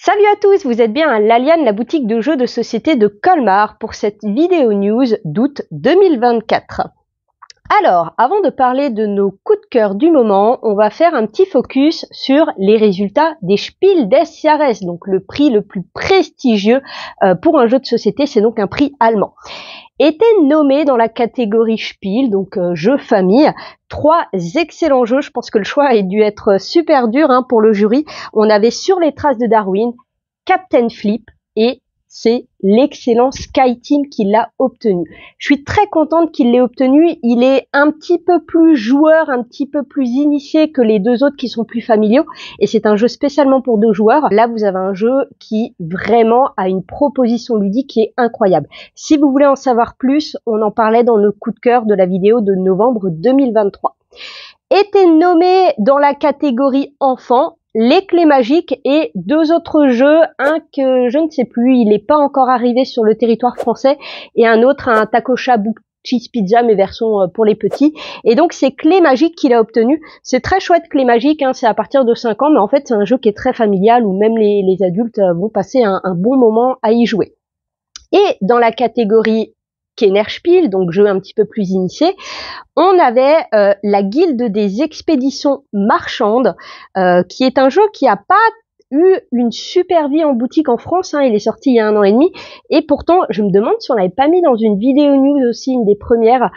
Salut à tous, vous êtes bien à Laliane, la boutique de jeux de société de Colmar pour cette vidéo news d'août 2024. Alors, avant de parler de nos coups de cœur du moment, on va faire un petit focus sur les résultats des Spiel des Jahres, donc le prix le plus prestigieux pour un jeu de société, c'est donc un prix allemand. Étaient nommés dans la catégorie Spiel, donc jeu famille, 3 excellents jeux. Je pense que le choix a dû être super dur pour le jury. On avait Sur les traces de Darwin, Captain Flip et c'est l'excellent Sky Team qui l'a obtenu. Je suis très contente qu'il l'ait obtenu. Il est un petit peu plus joueur, un petit peu plus initié que les deux autres qui sont plus familiaux. Et c'est un jeu spécialement pour 2 joueurs. Là, vous avez un jeu qui vraiment a une proposition ludique qui est incroyable. Si vous voulez en savoir plus, on en parlait dans le coup de cœur de la vidéo de novembre 2023. Était nommé dans la catégorie enfant, Les Clés Magiques et 2 autres jeux, un que je ne sais plus, il n'est pas encore arrivé sur le territoire français, et un autre, un Takosha Book Cheese Pizza, mais version pour les petits. Et donc c'est Clés Magiques qu'il a obtenu. C'est très chouette Clés Magiques, c'est à partir de 5 ans, mais en fait c'est un jeu qui est très familial, où même les adultes vont passer un bon moment à y jouer. Et dans la catégorie Kennerspiel, donc jeu un petit peu plus initié, on avait la Guilde des expéditions marchandes, qui est un jeu qui a pas eu une super vie en boutique en France, il est sorti il y a 1 an et demi, et pourtant je me demande si on l'avait pas mis dans une vidéo news aussi, une des premières.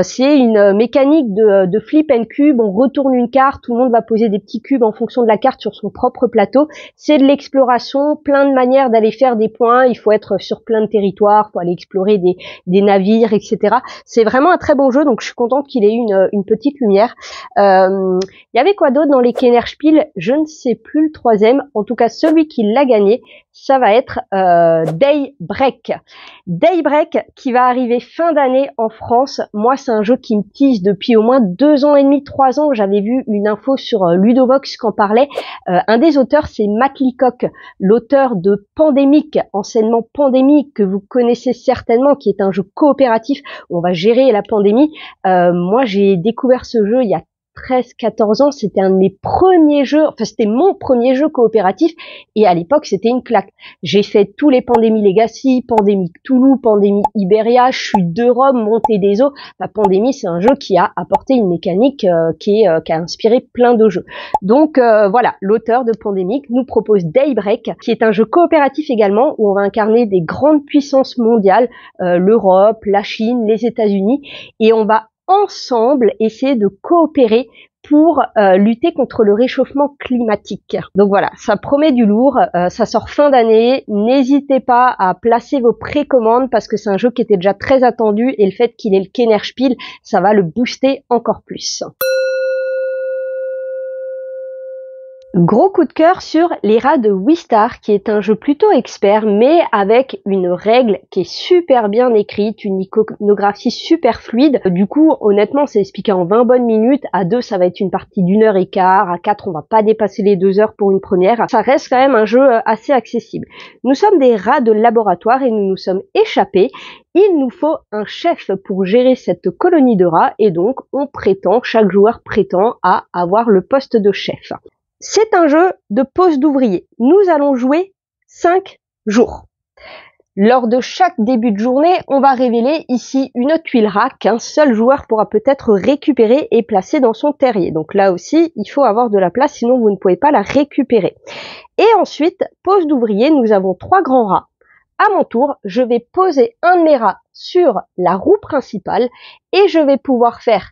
C'est une mécanique de flip and cube, on retourne une carte, tout le monde va poser des petits cubes en fonction de la carte sur son propre plateau. C'est de l'exploration, plein de manières d'aller faire des points, il faut être sur plein de territoires, faut aller explorer des navires, etc. C'est vraiment un très bon jeu, donc je suis contente qu'il ait eu une petite lumière. Il y avait quoi d'autre dans les Kennerspiel? Je ne sais plus le troisième. En tout cas, celui qui l'a gagné, ça va être Daybreak. Daybreak qui va arriver fin d'année en France. Moi, c'est un jeu qui me tease depuis au moins 2 ans et demi, 3 ans. J'avais vu une info sur Ludovox qu'en parlait. Un des auteurs, c'est Matt Leacock, l'auteur de Pandémique, anciennement Pandémique, que vous connaissez certainement, qui est un jeu coopératif où on va gérer la pandémie. Moi, j'ai découvert ce jeu il y a 13-14 ans, c'était un de mes premiers jeux, enfin c'était mon premier jeu coopératif, et à l'époque c'était une claque. J'ai fait tous les Pandémie Legacy, Pandémie Cthulhu, Pandémie Iberia, Chute de Rome, Montée des eaux. La Pandémie, c'est un jeu qui a apporté une mécanique qui a inspiré plein de jeux. Donc voilà, l'auteur de Pandémique nous propose Daybreak, qui est un jeu coopératif également, où on va incarner des grandes puissances mondiales, l'Europe, la Chine, les États-Unis, et on va ensemble essayer de coopérer pour lutter contre le réchauffement climatique. Donc voilà, ça promet du lourd, ça sort fin d'année, n'hésitez pas à placer vos précommandes parce que c'est un jeu qui était déjà très attendu et le fait qu'il ait le Kennerspiel, ça va le booster encore plus. Gros coup de cœur sur Les Rats de Wistar, qui est un jeu plutôt expert, mais avec une règle qui est super bien écrite, une iconographie super fluide. Du coup, honnêtement, c'est expliqué en 20 bonnes minutes. À 2, ça va être une partie d'1h15. À 4, on va pas dépasser les 2 heures pour une première. Ça reste quand même un jeu assez accessible. Nous sommes des rats de laboratoire et nous nous sommes échappés. Il nous faut un chef pour gérer cette colonie de rats et donc chaque joueur prétend à avoir le poste de chef. C'est un jeu de pause d'ouvrier. Nous allons jouer 5 jours. Lors de chaque début de journée, on va révéler ici une tuile rat qu'un seul joueur pourra peut-être récupérer et placer dans son terrier. Donc là aussi, il faut avoir de la place, sinon vous ne pouvez pas la récupérer. Et ensuite, pause d'ouvrier, nous avons 3 grands rats. À mon tour, je vais poser un de mes rats sur la roue principale et je vais pouvoir faire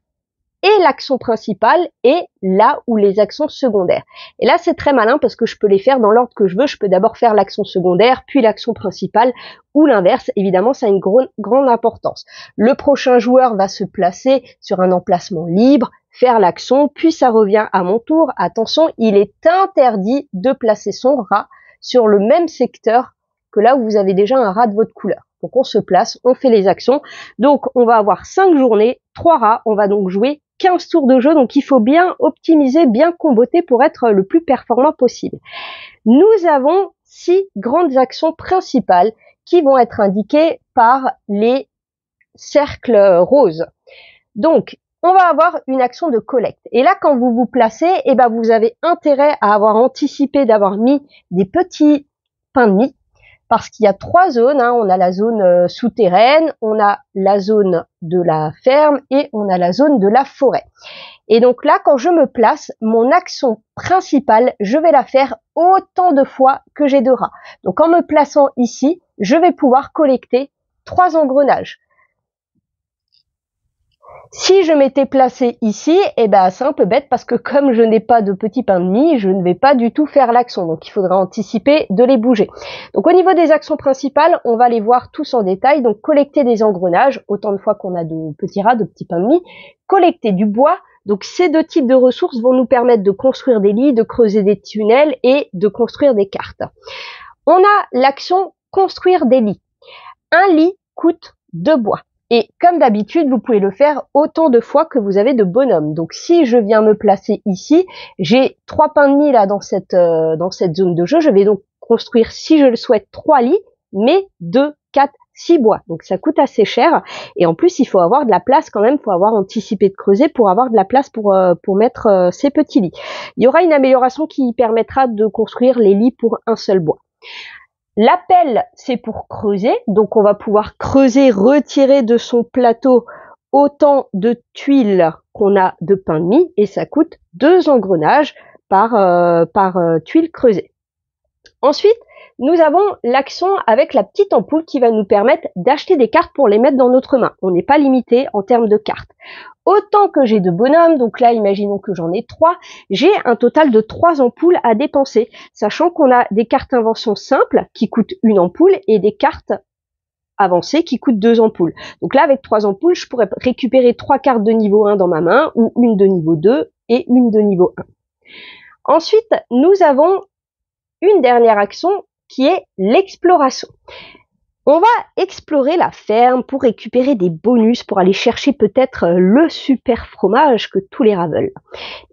et l'action principale et là où les actions secondaires. Et là, c'est très malin parce que je peux les faire dans l'ordre que je veux. Je peux d'abord faire l'action secondaire, puis l'action principale ou l'inverse. Évidemment, ça a une grande importance. Le prochain joueur va se placer sur un emplacement libre, faire l'action, puis ça revient à mon tour. Attention, il est interdit de placer son rat sur le même secteur que là où vous avez déjà un rat de votre couleur. Donc on se place, on fait les actions. Donc on va avoir 5 journées, 3 rats, on va donc jouer 15 tours de jeu, donc il faut bien optimiser, bien comboter pour être le plus performant possible. Nous avons 6 grandes actions principales qui vont être indiquées par les cercles roses. Donc, on va avoir une action de collecte. Et là, quand vous vous placez, vous avez intérêt à avoir anticipé, d'avoir mis des petits pain de mie, parce qu'il y a 3 zones, hein. On a la zone souterraine, on a la zone de la ferme et on a la zone de la forêt. Et donc là, quand je me place, mon action principale, je vais la faire autant de fois que j'ai de rats. Donc en me plaçant ici, je vais pouvoir collecter 3 engrenages. Si je m'étais placé ici, eh ben c'est un peu bête parce que comme je n'ai pas de petit pain de mie, je ne vais pas du tout faire l'action. Donc il faudra anticiper de les bouger. Donc au niveau des actions principales, on va les voir tous en détail. Donc collecter des engrenages, autant de fois qu'on a de petits rats, de petits pains de mie. Collecter du bois. Donc ces 2 types de ressources vont nous permettre de construire des lits, de creuser des tunnels et de construire des cartes. On a l'action construire des lits. Un lit coûte 2 bois. Et comme d'habitude, vous pouvez le faire autant de fois que vous avez de bonhommes. Donc si je viens me placer ici, j'ai 3 pains de mie là dans cette zone de jeu. Je vais donc construire, si je le souhaite, 3 lits, mais 2, 4, 6 bois. Donc ça coûte assez cher. Et en plus, il faut avoir de la place quand même. Il faut avoir anticipé de creuser pour avoir de la place pour mettre ces petits lits. Il y aura une amélioration qui permettra de construire les lits pour un seul bois. La pelle, c'est pour creuser, donc on va pouvoir creuser, retirer de son plateau autant de tuiles qu'on a de pain de mie, et ça coûte 2 engrenages par tuile creusée. Ensuite, nous avons l'action avec la petite ampoule qui va nous permettre d'acheter des cartes pour les mettre dans notre main. On n'est pas limité en termes de cartes. Autant que j'ai de bonhommes, donc là imaginons que j'en ai 3, j'ai un total de 3 ampoules à dépenser, sachant qu'on a des cartes invention simples qui coûtent 1 ampoule et des cartes avancées qui coûtent 2 ampoules. Donc là avec 3 ampoules, je pourrais récupérer 3 cartes de niveau 1 dans ma main, ou une de niveau 2 et une de niveau 1. Ensuite, nous avons une dernière action qui est l'exploration. On va explorer la ferme pour récupérer des bonus, pour aller chercher peut-être le super fromage que tous les rats veulent.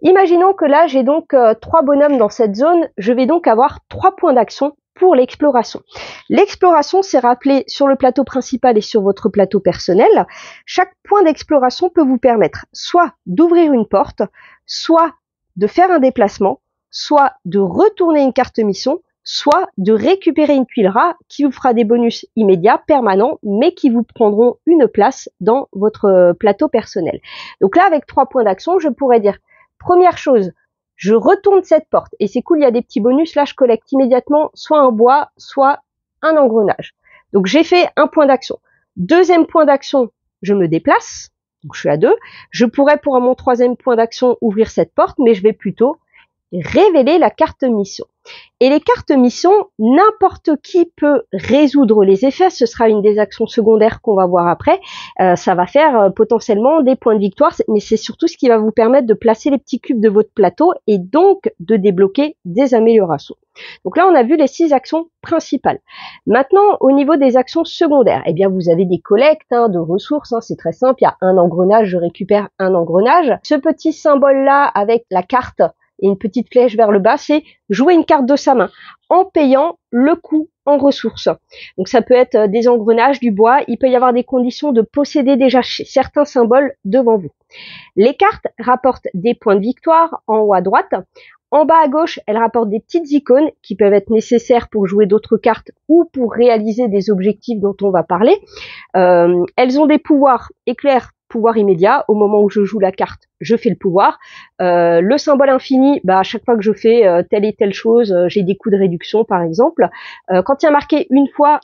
Imaginons que là j'ai donc 3 bonhommes dans cette zone, je vais donc avoir 3 points d'action pour l'exploration. L'exploration, c'est rappelé sur le plateau principal et sur votre plateau personnel. Chaque point d'exploration peut vous permettre soit d'ouvrir une porte, soit de faire un déplacement, soit de retourner une carte mission, soit de récupérer une tuile rat qui vous fera des bonus immédiats, permanents, mais qui vous prendront une place dans votre plateau personnel. Donc là, avec 3 points d'action, je pourrais dire, première chose, je retourne cette porte, et c'est cool, il y a des petits bonus, là je collecte immédiatement soit un bois, soit un engrenage. Donc j'ai fait un point d'action. Deuxième point d'action, je me déplace, donc je suis à 2. Je pourrais pour mon 3e point d'action ouvrir cette porte, mais je vais plutôt révéler la carte mission. Et les cartes missions, n'importe qui peut résoudre les effets. Ce sera une des actions secondaires qu'on va voir après. Ça va faire potentiellement des points de victoire, mais c'est surtout ce qui va vous permettre de placer les petits cubes de votre plateau et donc de débloquer des améliorations. Donc là, on a vu les 6 actions principales. Maintenant, au niveau des actions secondaires, eh bien, vous avez des collectes de ressources. C'est très simple. Il y a un engrenage, je récupère un engrenage. Ce petit symbole-là avec la carte et une petite flèche vers le bas, c'est jouer une carte de sa main en payant le coût en ressources. Donc ça peut être des engrenages, du bois, il peut y avoir des conditions de posséder déjà certains symboles devant vous. Les cartes rapportent des points de victoire en haut à droite. En bas à gauche, elles rapportent des petites icônes qui peuvent être nécessaires pour jouer d'autres cartes ou pour réaliser des objectifs dont on va parler. Elles ont des pouvoirs éclairs, pouvoir immédiat. Au moment où je joue la carte, je fais le pouvoir. Le symbole infini, à chaque fois que je fais telle et telle chose, j'ai des coups de réduction par exemple. Quand il y a marqué une fois,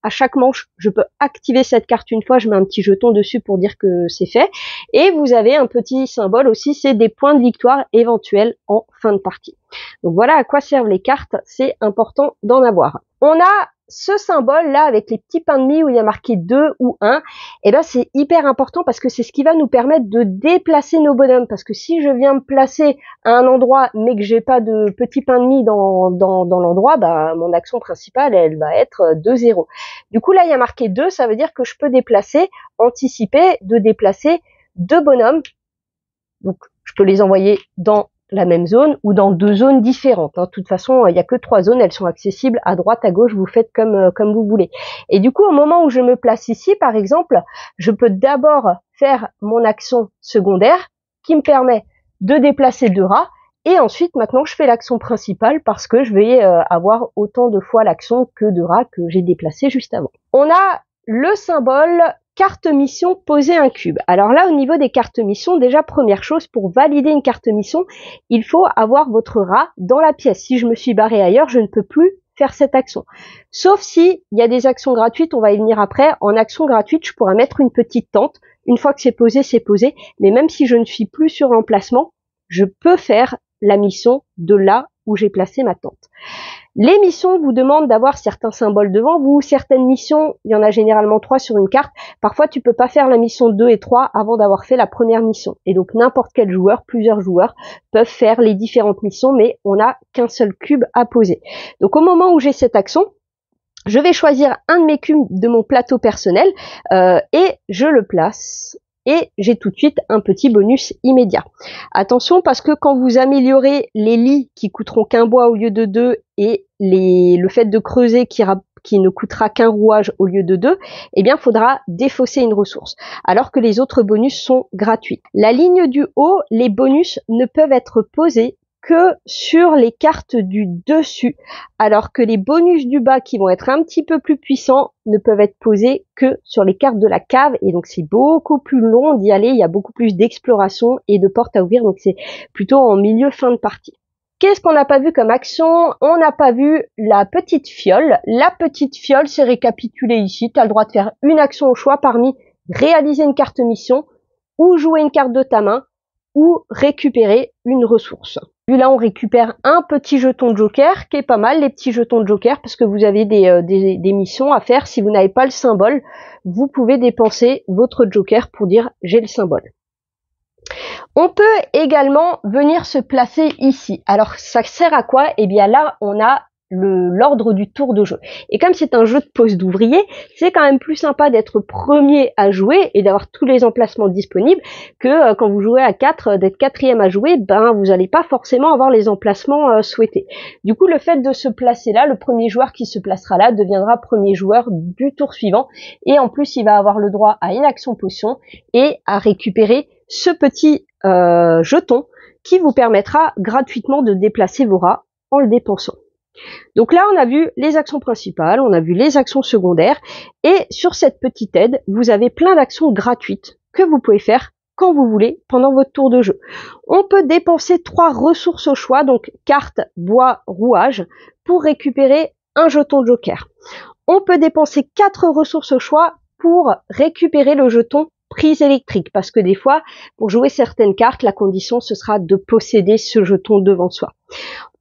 à chaque manche, je peux activer cette carte une fois, je mets un petit jeton dessus pour dire que c'est fait. Et vous avez un petit symbole aussi, c'est des points de victoire éventuels en fin de partie. Donc voilà à quoi servent les cartes, c'est important d'en avoir. On a ce symbole là avec les petits pains de mie où il y a marqué 2 ou 1, et ben c'est hyper important parce que c'est ce qui va nous permettre de déplacer nos bonhommes, parce que si je viens me placer à un endroit mais que j'ai pas de petits pains de mie dans l'endroit, mon action principale elle va être 2-0. Du coup là il y a marqué 2, ça veut dire que je peux déplacer, anticiper de déplacer 2 bonhommes, donc je peux les envoyer dans la même zone ou dans 2 zones différentes. De toute façon, il n'y a que 3 zones, elles sont accessibles à droite, à gauche, vous faites comme vous voulez. Et du coup, au moment où je me place ici, par exemple, je peux d'abord faire mon action secondaire qui me permet de déplacer 2 rats Et ensuite, maintenant, je fais l'action principale parce que je vais avoir autant de fois l'action que de rats que j'ai déplacé juste avant. On a le symbole carte mission poser un cube. Alors là, au niveau des cartes mission, déjà première chose, pour valider une carte mission, il faut avoir votre rat dans la pièce. Si je me suis barré ailleurs, je ne peux plus faire cette action. Sauf si il y a des actions gratuites, on va y venir après. En action gratuite, je pourrais mettre une petite tente. Une fois que c'est posé, c'est posé. Mais même si je ne suis plus sur l'emplacement, je peux faire la mission de là où j'ai placé ma tente. Les missions vous demandent d'avoir certains symboles devant vous. Certaines missions, il y en a généralement 3 sur une carte. Parfois, tu peux pas faire la mission 2 et 3 avant d'avoir fait la première mission. Et donc, n'importe quel joueur, plusieurs joueurs, peuvent faire les différentes missions, mais on n'a qu'un seul cube à poser. Donc, au moment où j'ai cette action, je vais choisir un de mes cubes de mon plateau personnel et je le place. Et j'ai tout de suite un petit bonus immédiat. Attention parce que quand vous améliorez les lits qui coûteront qu'un bois au lieu de 2 et le fait de creuser qui ne coûtera qu'un rouage au lieu de 2, eh bien, il faudra défausser une ressource, alors que les autres bonus sont gratuits. La ligne du haut, les bonus ne peuvent être posés que sur les cartes du dessus, alors que les bonus du bas qui vont être un petit peu plus puissants ne peuvent être posés que sur les cartes de la cave, et donc c'est beaucoup plus long d'y aller, il y a beaucoup plus d'exploration et de portes à ouvrir, donc c'est plutôt en milieu fin de partie. Qu'est-ce qu'on n'a pas vu comme action? On n'a pas vu la petite fiole. La petite fiole, c'est récapitulé ici. Tu as le droit de faire une action au choix parmi réaliser une carte mission, ou jouer une carte de ta main, ou récupérer une ressource. Là, on récupère un petit jeton de joker, qui est pas mal, les petits jetons de joker, parce que vous avez des missions à faire. Si vous n'avez pas le symbole, vous pouvez dépenser votre joker pour dire « j'ai le symbole ». On peut également venir se placer ici. Alors, ça sert à quoi? Eh bien là, on a l'ordre du tour de jeu. Et comme c'est un jeu de poste d'ouvrier, c'est quand même plus sympa d'être premier à jouer et d'avoir tous les emplacements disponibles que quand vous jouez à 4, d'être quatrième à jouer, ben vous n'allez pas forcément avoir les emplacements souhaités. Du coup, le fait de se placer là, le premier joueur qui se placera là deviendra premier joueur du tour suivant. Et en plus, il va avoir le droit à une action potion et à récupérer ce petit jeton qui vous permettra gratuitement de déplacer vos rats en le dépensant. Donc là, on a vu les actions principales, on a vu les actions secondaires, et sur cette petite aide, vous avez plein d'actions gratuites que vous pouvez faire quand vous voulez pendant votre tour de jeu. On peut dépenser 3 ressources au choix, donc carte, bois, rouage, pour récupérer un jeton de joker. On peut dépenser 4 ressources au choix pour récupérer le jeton prise électrique, parce que des fois, pour jouer certaines cartes, la condition, ce sera de posséder ce jeton devant soi.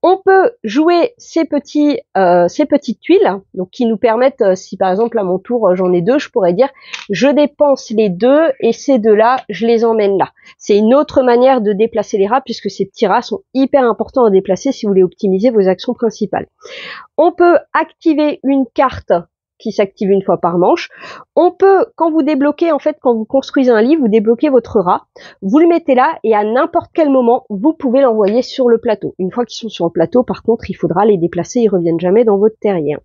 On peut jouer ces petites tuiles, donc qui nous permettent, si par exemple à mon tour j'en ai 2, je pourrais dire je dépense les 2 et ces 2-là, je les emmène là. C'est une autre manière de déplacer les rats puisque ces petits rats sont hyper importants à déplacer si vous voulez optimiser vos actions principales. On peut activer une carte qui s'active une fois par manche. On peut, quand vous débloquez, en fait, quand vous construisez un lit, vous débloquez votre rat, vous le mettez là et à n'importe quel moment, vous pouvez l'envoyer sur le plateau. Une fois qu'ils sont sur le plateau, par contre, il faudra les déplacer, ils reviennent jamais dans votre terrier.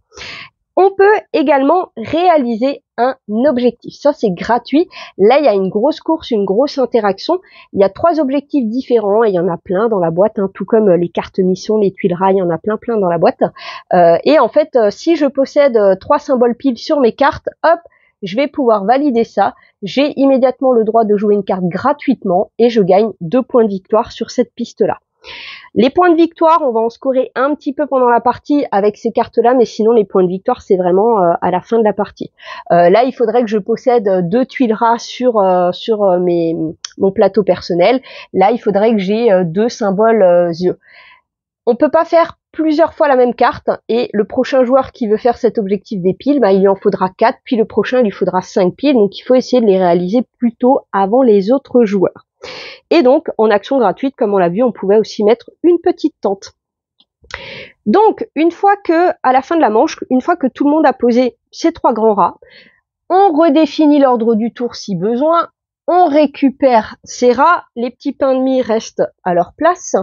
On peut également réaliser un objectif. Ça, c'est gratuit. Là, il y a une grosse course, une grosse interaction. Il y a 3 objectifs différents et il y en a plein dans la boîte, hein, tout comme les cartes missions, les tuiles rats, il y en a plein dans la boîte. Et en fait, si je possède 3 symboles piles sur mes cartes, hop, je vais pouvoir valider ça. J'ai immédiatement le droit de jouer une carte gratuitement et je gagne 2 points de victoire sur cette piste-là. Les points de victoire, on va en scorer un petit peu pendant la partie avec ces cartes-là, mais sinon les points de victoire, c'est vraiment à la fin de la partie. Là, il faudrait que je possède 2 tuiles rats sur mon plateau personnel. Là, il faudrait que j'ai 2 symboles yeux. On peut pas faire plusieurs fois la même carte, et le prochain joueur qui veut faire cet objectif des piles, bah, il lui en faudra 4, puis le prochain, il lui faudra 5 piles, donc il faut essayer de les réaliser plus tôt avant les autres joueurs. Et donc, en action gratuite, comme on l'a vu, on pouvait aussi mettre une petite tente. Donc, une fois que, à la fin de la manche, une fois que tout le monde a posé ces 3 grands rats, on redéfinit l'ordre du tour si besoin, on récupère ces rats, les petits pains de mie restent à leur place.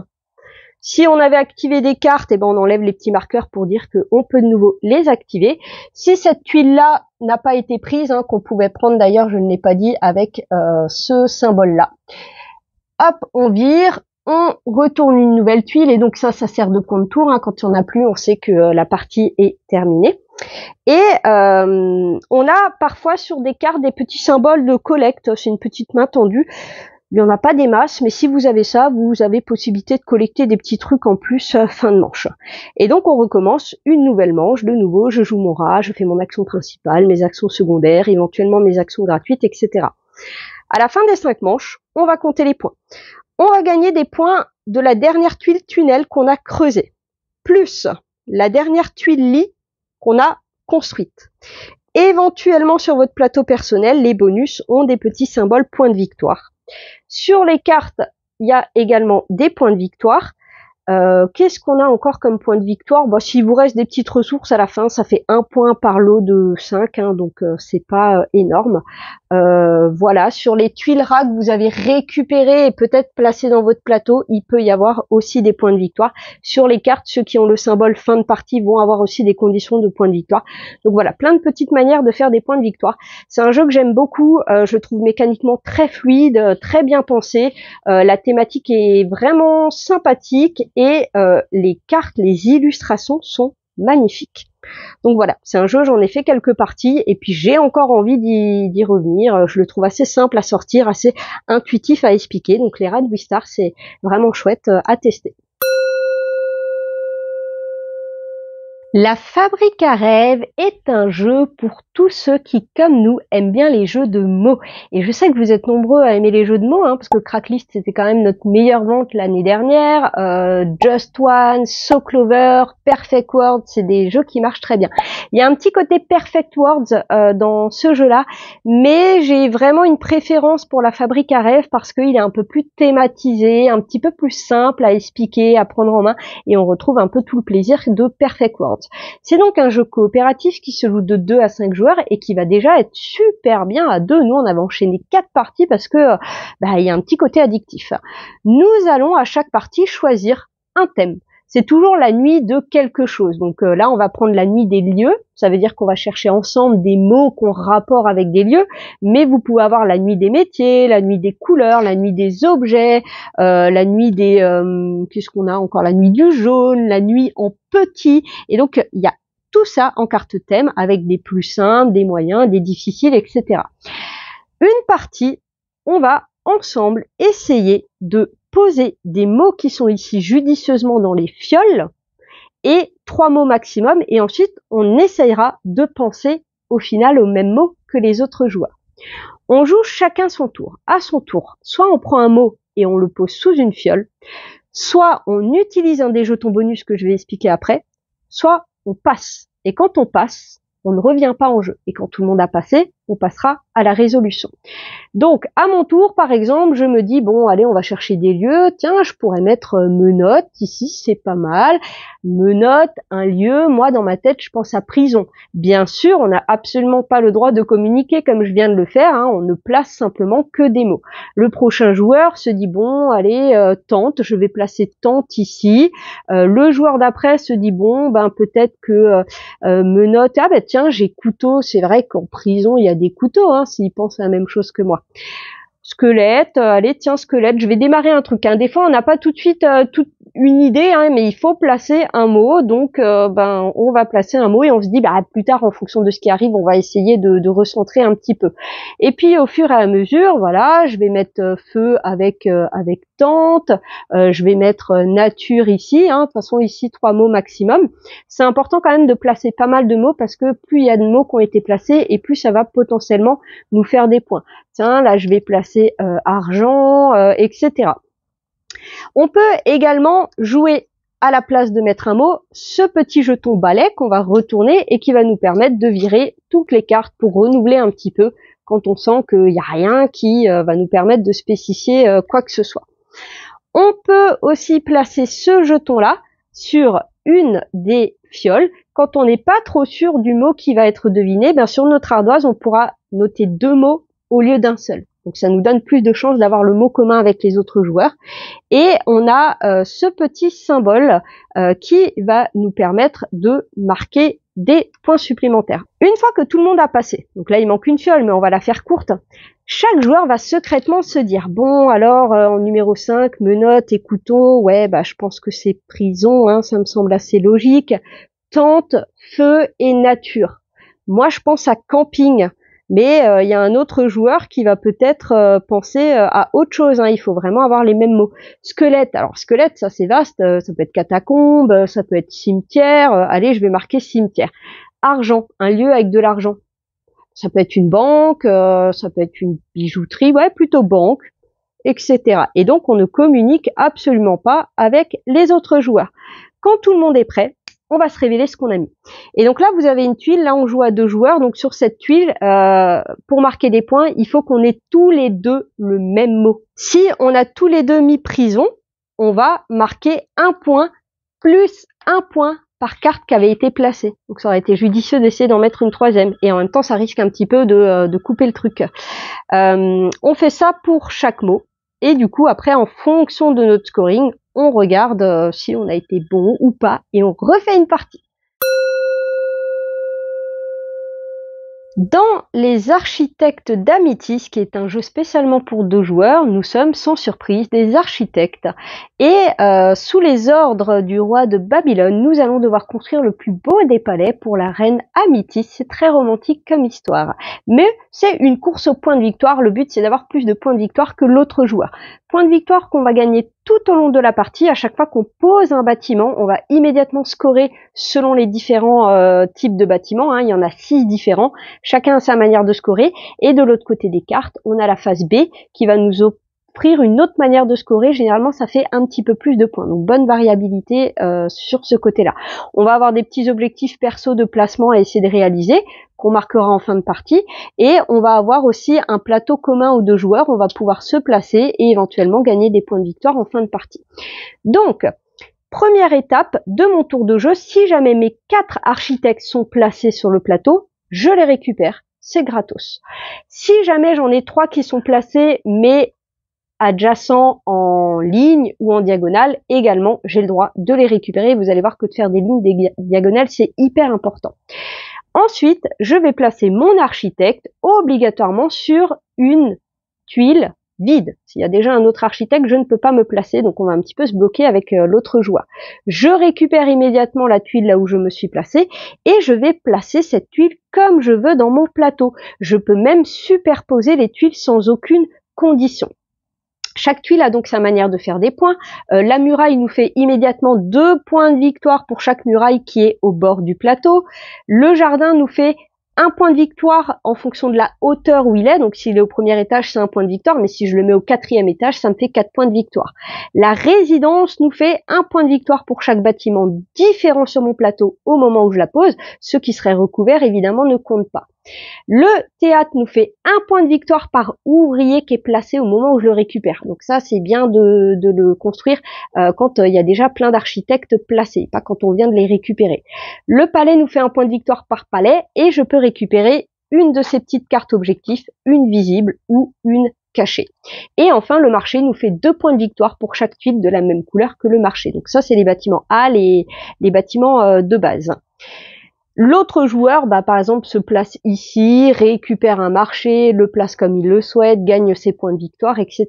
Si on avait activé des cartes, eh ben on enlève les petits marqueurs pour dire qu'on peut de nouveau les activer. Si cette tuile-là n'a pas été prise, hein, qu'on pouvait prendre d'ailleurs, je ne l'ai pas dit, avec ce symbole-là. Hop, on vire, on retourne une nouvelle tuile et donc ça sert de contour. Hein. Quand il n'y en a plus, on sait que la partie est terminée. Et on a parfois sur des cartes des petits symboles de collecte. C'est une petite main tendue. Il n'y en a pas des masses, mais si vous avez ça, vous avez possibilité de collecter des petits trucs en plus fin de manche. Et donc on recommence une nouvelle manche, de nouveau, je joue mon rat, je fais mon action principale, mes actions secondaires, éventuellement mes actions gratuites, etc. À la fin des 5 manches, on va compter les points. On va gagner des points de la dernière tuile tunnel qu'on a creusée, plus la dernière tuile lit qu'on a construite. Éventuellement sur votre plateau personnel, les bonus ont des petits symboles points de victoire. Sur les cartes, il y a également des points de victoire. Qu'est-ce qu'on a encore comme point de victoire? Bon, s'il vous reste des petites ressources à la fin, ça fait 1 point par lot de 5, hein, donc c'est pas énorme. Voilà, sur les tuiles rats que vous avez récupérées et peut-être placées dans votre plateau, il peut y avoir aussi des points de victoire. Sur les cartes, ceux qui ont le symbole fin de partie vont avoir aussi des conditions de points de victoire. Donc voilà, plein de petites manières de faire des points de victoire. C'est un jeu que j'aime beaucoup, je trouve mécaniquement très fluide, très bien pensé. La thématique est vraiment sympathique et les cartes, les illustrations sont magnifiques. Donc voilà, c'est un jeu, j'en ai fait quelques parties et puis j'ai encore envie d'y revenir. Je le trouve assez simple à sortir, assez intuitif à expliquer. Donc les rats de Wistar, c'est vraiment chouette à tester. La Fabrique à rêves est un jeu pour tous ceux qui, comme nous, aiment bien les jeux de mots. Et je sais que vous êtes nombreux à aimer les jeux de mots, hein, parce que Cracklyst c'était quand même notre meilleure vente l'année dernière. Just One, So Clover, Perfect Words, c'est des jeux qui marchent très bien. Il y a un petit côté Perfect Words dans ce jeu-là, mais j'ai vraiment une préférence pour la Fabrique à rêves parce qu'il est un peu plus thématisé, un petit peu plus simple à expliquer, à prendre en main, et on retrouve un peu tout le plaisir de Perfect Words. C'est donc un jeu coopératif qui se joue de 2 à 5 joueurs et qui va déjà être super bien à 2. Nous, on avait enchaîné 4 parties parce que il y a un petit côté addictif. Nous allons à chaque partie choisir un thème. C'est toujours la nuit de quelque chose. Donc là, on va prendre la nuit des lieux. Ça veut dire qu'on va chercher ensemble des mots qui ont rapport avec des lieux. Mais vous pouvez avoir la nuit des métiers, la nuit des couleurs, la nuit des objets, la nuit des... qu'est-ce qu'on a encore? La nuit du jaune, la nuit en petit. Et donc, il y a tout ça en carte thème avec des plus simples, des moyens, des difficiles, etc. Une partie, on va ensemble essayer de poser des mots qui sont ici judicieusement dans les fioles et 3 mots maximum et ensuite on essayera de penser au final aux mêmes mots que les autres joueurs. On joue chacun son tour. À son tour, soit on prend un mot et on le pose sous une fiole, soit on utilise un des jetons bonus que je vais expliquer après, soit on passe. Et quand on passe, on ne revient pas en jeu. Et quand tout le monde a passé, on passera à la résolution. Donc, à mon tour, par exemple, je me dis, bon, allez, on va chercher des lieux. Tiens, je pourrais mettre menottes, ici, c'est pas mal. Menottes, un lieu, moi, dans ma tête, je pense à prison. Bien sûr, on n'a absolument pas le droit de communiquer comme je viens de le faire, hein, on ne place simplement que des mots. Le prochain joueur se dit, bon, allez, tente, je vais placer tente ici. Le joueur d'après se dit, bon, ben peut-être que menottes, ah ben tiens, j'ai couteau, c'est vrai qu'en prison, il y a des couteaux, hein, s'ils pensent à la même chose que moi. Squelette, allez, tiens, squelette, je vais démarrer un truc. Hein. Des fois, on n'a pas tout de suite toute une idée, hein, mais il faut placer un mot. Donc, on va placer un mot et on se dit, plus tard, en fonction de ce qui arrive, on va essayer de recentrer un petit peu. Et puis, au fur et à mesure, voilà, je vais mettre feu avec tente. Je vais mettre nature ici. Hein, de toute façon, ici, 3 mots maximum. C'est important quand même de placer pas mal de mots parce que plus il y a de mots qui ont été placés et plus ça va potentiellement nous faire des points. Tiens, là, je vais placer argent, etc. On peut également jouer à la place de mettre un mot, ce petit jeton balai qu'on va retourner et qui va nous permettre de virer toutes les cartes pour renouveler un petit peu quand on sent qu'il n'y a rien qui va nous permettre de spécifier quoi que ce soit. On peut aussi placer ce jeton-là sur une des fioles. Quand on n'est pas trop sûr du mot qui va être deviné, sur notre ardoise, on pourra noter 2 mots au lieu d'un seul. Donc ça nous donne plus de chances d'avoir le mot commun avec les autres joueurs. Et on a ce petit symbole qui va nous permettre de marquer des points supplémentaires. Une fois que tout le monde a passé, donc là il manque une fiole mais on va la faire courte, chaque joueur va secrètement se dire, bon, alors, en numéro 5, menottes et couteaux, ouais, bah, je pense que c'est prison, hein, ça me semble assez logique. Tente, feu et nature. Moi, je pense à camping. Mais il y a un autre joueur qui va peut-être penser à autre chose, hein. Il faut vraiment avoir les mêmes mots. Squelette, alors squelette, ça c'est vaste, ça peut être catacombe, ça peut être cimetière. Allez, je vais marquer cimetière. Argent, un lieu avec de l'argent. Ça peut être une banque, ça peut être une bijouterie, ouais, plutôt banque, etc. Et donc, on ne communique absolument pas avec les autres joueurs. Quand tout le monde est prêt, on va se révéler ce qu'on a mis. Et donc là, vous avez une tuile, là on joue à 2 joueurs, donc sur cette tuile, pour marquer des points, il faut qu'on ait tous les deux le même mot. Si on a tous les deux mis prison, on va marquer 1 point plus 1 point par carte qui avait été placée. Donc ça aurait été judicieux d'essayer d'en mettre une 3e. Et en même temps, ça risque un petit peu de couper le truc. On fait ça pour chaque mot. Et du coup, après, en fonction de notre scoring, on regarde si on a été bon ou pas. Et on refait une partie. Dans les architectes d'Amitis, qui est un jeu spécialement pour 2 joueurs, nous sommes sans surprise des architectes. Et sous les ordres du roi de Babylone, nous allons devoir construire le plus beau des palais pour la reine Amitis. C'est très romantique comme histoire. Mais c'est une course au point de victoire. Le but, c'est d'avoir plus de points de victoire que l'autre joueur. Point de victoire qu'on va gagner tout au long de la partie. À chaque fois qu'on pose un bâtiment, on va immédiatement scorer selon les différents types de bâtiments, hein. Il y en a 6 différents. Chacun a sa manière de scorer. Et de l'autre côté des cartes, on a la phase B qui va nous offrir une autre manière de scorer. Généralement, ça fait un petit peu plus de points. Donc, bonne variabilité sur ce côté-là. On va avoir des petits objectifs perso de placement à essayer de réaliser, qu'on marquera en fin de partie. Et on va avoir aussi un plateau commun aux 2 joueurs. On va pouvoir se placer et éventuellement gagner des points de victoire en fin de partie. Donc, première étape de mon tour de jeu, si jamais mes 4 architectes sont placés sur le plateau, je les récupère, c'est gratos. Si jamais j'en ai 3 qui sont placés, mais adjacents en ligne ou en diagonale, également, j'ai le droit de les récupérer. Vous allez voir que de faire des lignes, des diagonales, c'est hyper important. Ensuite, je vais placer mon architecte obligatoirement sur une tuile vide. S'il y a déjà un autre architecte, je ne peux pas me placer, donc on va un petit peu se bloquer avec l'autre joueur. Je récupère immédiatement la tuile là où je me suis placé et je vais placer cette tuile comme je veux dans mon plateau. Je peux même superposer les tuiles sans aucune condition. Chaque tuile a donc sa manière de faire des points. La muraille nous fait immédiatement 2 points de victoire pour chaque muraille qui est au bord du plateau. Le jardin nous fait 1 point de victoire en fonction de la hauteur où il est. Donc s'il est au premier étage, c'est 1 point de victoire, mais si je le mets au 4e étage, ça me fait 4 points de victoire. La résidence nous fait 1 point de victoire pour chaque bâtiment différent sur mon plateau au moment où je la pose. Ceux qui seraient recouverts, évidemment, ne comptent pas. Le théâtre nous fait 1 point de victoire par ouvrier qui est placé au moment où je le récupère. Donc ça, c'est bien de le construire quand il y a déjà plein d'architectes placés, pas quand on vient de les récupérer. Le palais nous fait 1 point de victoire par palais et je peux récupérer une de ces petites cartes objectifs, une visible ou une cachée. Et enfin, le marché nous fait 2 points de victoire pour chaque tuile de la même couleur que le marché. Donc ça, c'est les bâtiments A, les bâtiments de base. L'autre joueur, par exemple, se place ici, récupère un marché, le place comme il le souhaite, gagne ses points de victoire, etc.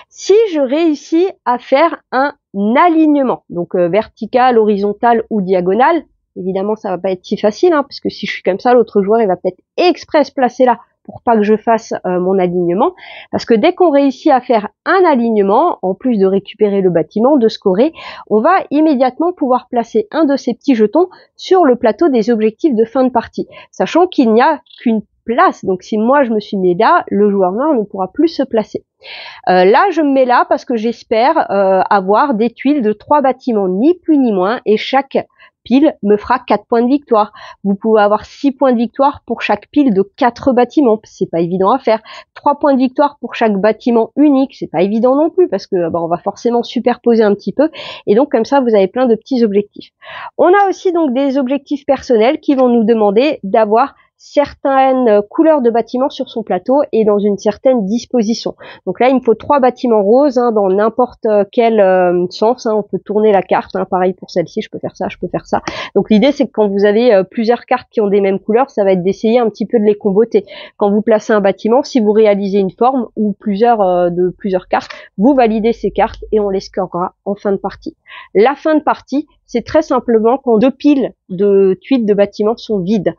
Si je réussis à faire un alignement, donc vertical, horizontal ou diagonal, évidemment, ça va pas être si facile, hein, parce que si je suis comme ça, l'autre joueur, il va peut-être exprès se placer là pour pas que je fasse mon alignement, parce que dès qu'on réussit à faire un alignement, en plus de récupérer le bâtiment, de scorer, on va immédiatement pouvoir placer un de ces petits jetons sur le plateau des objectifs de fin de partie, sachant qu'il n'y a qu'une place, donc si moi je me suis mis là, le joueur noir ne pourra plus se placer. Là, je me mets là parce que j'espère avoir des tuiles de 3 bâtiments, ni plus ni moins, et chaque pile me fera 4 points de victoire. Vous pouvez avoir 6 points de victoire pour chaque pile de 4 bâtiments, c'est pas évident à faire. 3 points de victoire pour chaque bâtiment unique, c'est pas évident non plus parce que on va forcément superposer un petit peu et donc comme ça vous avez plein de petits objectifs. On a aussi donc des objectifs personnels qui vont nous demander d'avoir certaines couleurs de bâtiments sur son plateau et dans une certaine disposition. Donc là, il me faut 3 bâtiments roses dans n'importe quel sens. On peut tourner la carte. Pareil pour celle-ci, je peux faire ça, je peux faire ça. Donc l'idée, c'est que quand vous avez plusieurs cartes qui ont des mêmes couleurs, ça va être d'essayer un petit peu de les comboter. Quand vous placez un bâtiment, si vous réalisez une forme ou plusieurs cartes, vous validez ces cartes et on les scorera en fin de partie. La fin de partie, c'est très simplement quand 2 piles de tuiles de bâtiments sont vides.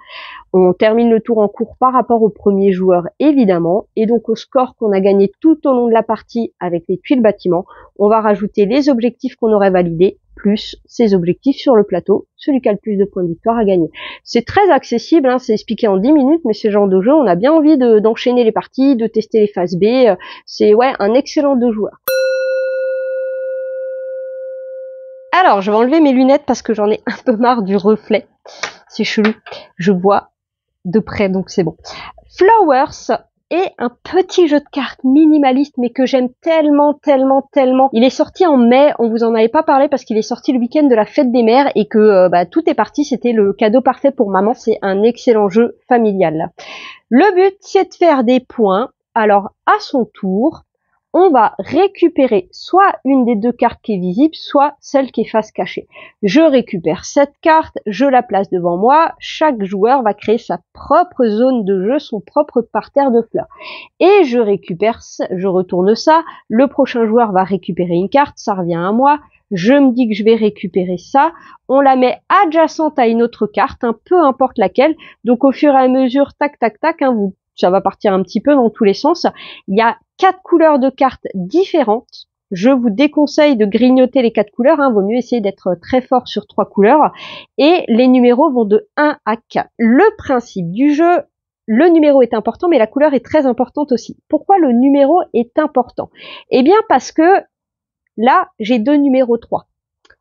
On termine le tour en cours par rapport au premier joueur, évidemment, et donc au score qu'on a gagné tout au long de la partie avec les tuiles bâtiments, on va rajouter les objectifs qu'on aurait validés, plus ces objectifs sur le plateau. Celui qui a le plus de points de victoire a gagné. C'est très accessible, c'est expliqué en 10 minutes, mais ce genre de jeu, on a bien envie d'enchaîner les parties, de tester les phases B. C'est un excellent jeu de joueurs. Alors, je vais enlever mes lunettes parce que j'en ai un peu marre du reflet. C'est chelou. Je vois de près, donc c'est bon. Flowers est un petit jeu de cartes minimaliste, mais que j'aime tellement, tellement, tellement. Il est sorti en mai, on vous en avait pas parlé parce qu'il est sorti le week-end de la fête des mères et que tout est parti, c'était le cadeau parfait pour maman. C'est un excellent jeu familial. Le but, c'est de faire des points. Alors, à son tour, on va récupérer soit une des 2 cartes qui est visible, soit celle qui est face cachée. Je récupère cette carte, je la place devant moi. Chaque joueur va créer sa propre zone de jeu, son propre parterre de fleurs. Et je récupère, je retourne ça. Le prochain joueur va récupérer une carte, ça revient à moi. Je me dis que je vais récupérer ça. On la met adjacente à une autre carte, peu importe laquelle. Donc au fur et à mesure, tac, tac, tac, ça va partir un petit peu dans tous les sens. Il y a 4 couleurs de cartes différentes. Je vous déconseille de grignoter les 4 couleurs. Vaut mieux essayer d'être très fort sur 3 couleurs. Et les numéros vont de 1 à 4. Le principe du jeu, le numéro est important, mais la couleur est très importante aussi. Pourquoi le numéro est important? Eh bien parce que là, j'ai 2 numéros 3.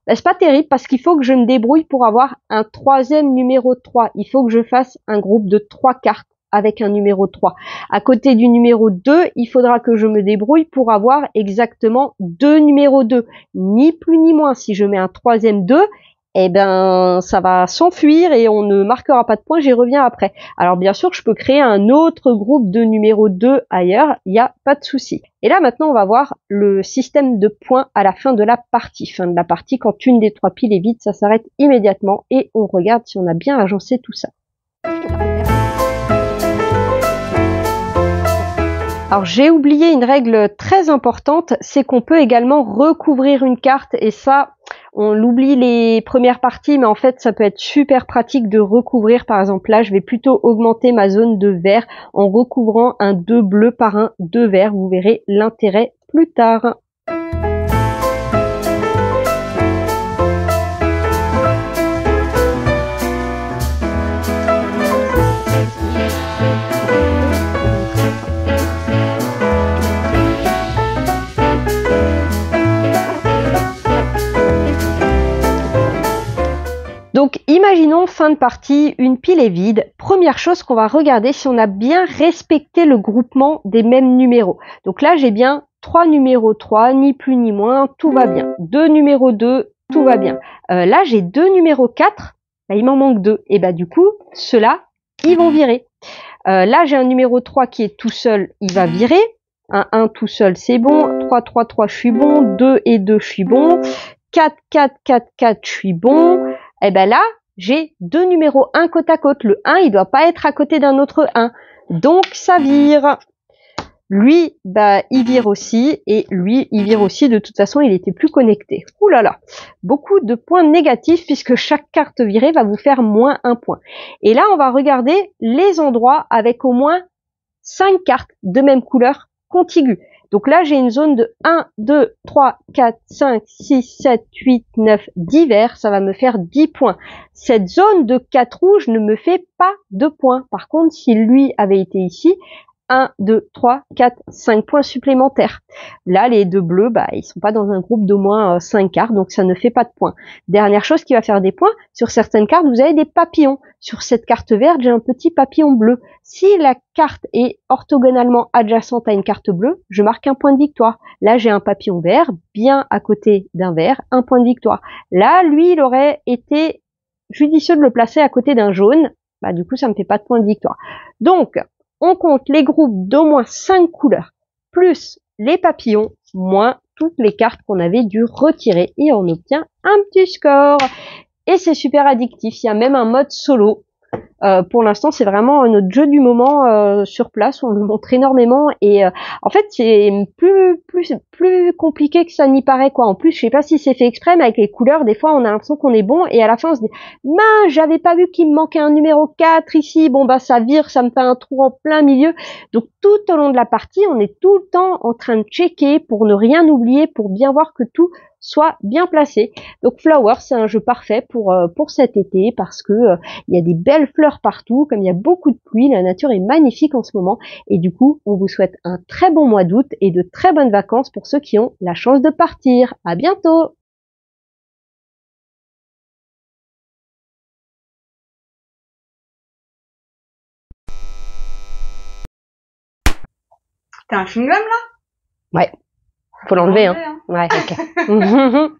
C'est pas terrible parce qu'il faut que je me débrouille pour avoir un 3e numéro 3. Il faut que je fasse un groupe de 3 cartes avec un numéro 3. À côté du numéro 2, il faudra que je me débrouille pour avoir exactement 2 numéros 2. Ni plus ni moins. Si je mets un 3e 2, ça va s'enfuir et on ne marquera pas de points, j'y reviens après. Alors bien sûr, je peux créer un autre groupe de numéro 2 ailleurs, il n'y a pas de souci. Et là maintenant, on va voir le système de points à la fin de la partie. Fin de la partie, quand une des 3 piles est vide, ça s'arrête immédiatement et on regarde si on a bien agencé tout ça. Alors j'ai oublié une règle très importante, c'est qu'on peut également recouvrir une carte et ça, on l'oublie les premières parties, mais en fait ça peut être super pratique de recouvrir. Par exemple là, je vais plutôt augmenter ma zone de vert en recouvrant un 2 bleu par un 2 vert. Vous verrez l'intérêt plus tard. Donc imaginons fin de partie, une pile est vide. Première chose qu'on va regarder si on a bien respecté le groupement des mêmes numéros. Donc là j'ai bien 3 numéros 3, ni plus ni moins, tout va bien. 2 numéros 2, tout va bien. Là j'ai 2 numéros 4, il m'en manque 2. Et du coup, ceux-là, ils vont virer. Là j'ai un numéro 3 qui est tout seul, il va virer. Un 1 tout seul, c'est bon. 3, 3, 3, je suis bon. 2 et 2, je suis bon. 4, 4, 4, 4, je suis bon. Là, j'ai 2 numéros 1 côte à côte. Le 1, il doit pas être à côté d'un autre 1. Donc, ça vire. Lui, il vire aussi. Et lui, il vire aussi. De toute façon, il était plus connecté. Ouh là là. Beaucoup de points négatifs puisque chaque carte virée va vous faire moins 1 point. Et là, on va regarder les endroits avec au moins 5 cartes de même couleur contiguës. Donc là, j'ai une zone de 1, 2, 3, 4, 5, 6, 7, 8, 9, 10 verts. Ça va me faire 10 points. Cette zone de 4 rouges ne me fait pas de points. Par contre, si lui avait été ici, 1, 2, 3, 4, 5 points supplémentaires. Là, les 2 bleus, ils sont pas dans un groupe d'au moins 5 cartes, donc ça ne fait pas de points. Dernière chose qui va faire des points, sur certaines cartes, vous avez des papillons. Sur cette carte verte, j'ai un petit papillon bleu. Si la carte est orthogonalement adjacente à une carte bleue, je marque un point de victoire. Là, j'ai un papillon vert, bien à côté d'un vert, un point de victoire. Là, lui, il aurait été judicieux de le placer à côté d'un jaune. bah du coup ça me fait pas de point de victoire. Donc on compte les groupes d'au moins 5 couleurs, plus les papillons, moins toutes les cartes qu'on avait dû retirer, et on obtient un petit score. Et c'est super addictif, il y a même un mode solo. Pour l'instant, c'est vraiment notre jeu du moment sur place. On le montre énormément et en fait, c'est plus compliqué que ça n'y paraît quoi. En plus, je sais pas si c'est fait exprès, mais avec les couleurs, des fois, on a l'impression qu'on est bon et à la fin, on se dit mince, j'avais pas vu qu'il me manquait un numéro 4 ici. Bon bah ça vire, ça me fait un trou en plein milieu. Donc tout au long de la partie, on est tout le temps en train de checker pour ne rien oublier, pour bien voir que tout soit bien placé. Donc Flower, c'est un jeu parfait pour cet été parce que il y a des belles fleurs partout, comme il y a beaucoup de pluie, la nature est magnifique en ce moment et du coup, on vous souhaite un très bon mois d'août et de très bonnes vacances pour ceux qui ont la chance de partir. À bientôt! T'as un chewing-gum là? Ouais, faut l'enlever, hein. Hein. Ouais, ok.